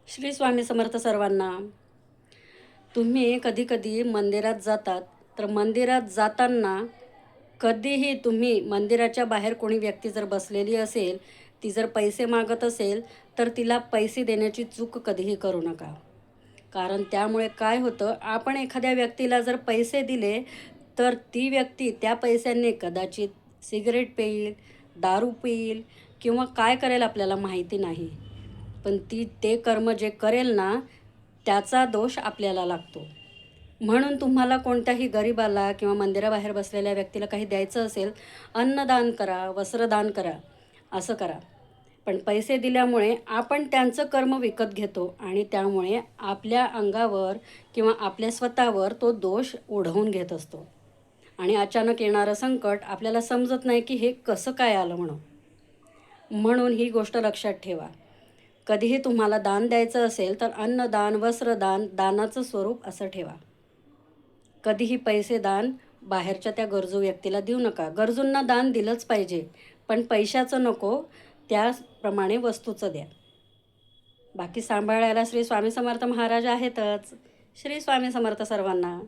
श्री स्वामी समर्थ सर्वांना. तुम्ही कधी-कधी मंदिरात जातात, तर मंदिरात जाताना कधीही तुम्ही मंदिराच्या बाहेर कोणी व्यक्ती जर बसलेली असेल, ती जर पैसे मागत असेल, तर तिला पैसे देण्याची चूक कधीही करू नका. कारण त्यामुळे काय होतं, आपण एखाद्या व्यक्तीला जर पैसे दिले, तर ती व्यक्ती त्या पैशांनी कदाचित सिगारेट पिईल, दारू पिईल किंवा काय करेल आपल्याला माहिती नाही. पण ती ते कर्म जे करेल ना, त्याचा दोष आपल्याला लागतो. म्हणून तुम्हाला कोणत्याही गरिबाला किंवा मंदिराबाहेर बसलेल्या व्यक्तीला काही द्यायचं असेल, अन्नदान करा, वस्त्रदान करा, असं करा. पण पैसे दिल्यामुळे आपण त्यांचं कर्म विकत घेतो आणि त्यामुळे आपल्या अंगावर किंवा आपल्या स्वतःवर तो दोष ओढवून घेत असतो. आणि अचानक येणारं संकट आपल्याला समजत नाही की हे कसं काय आलं म्हणून. म्हणून ही गोष्ट लक्षात ठेवा. कधीही तुम्हाला दान द्यायचं असेल तर अन्नदान, वस्त्रदान, दानाचं स्वरूप असं ठेवा. कधीही पैसे दान बाहेरच्या त्या गरजू व्यक्तीला देऊ नका. गरजूंना दान दिलंच पाहिजे, पण पैशाचं नको, त्याप्रमाणे वस्तूचं द्या. बाकी सांभाळायला श्री स्वामी समर्थ महाराज आहेतच. श्री स्वामी समर्थ सर्वांना.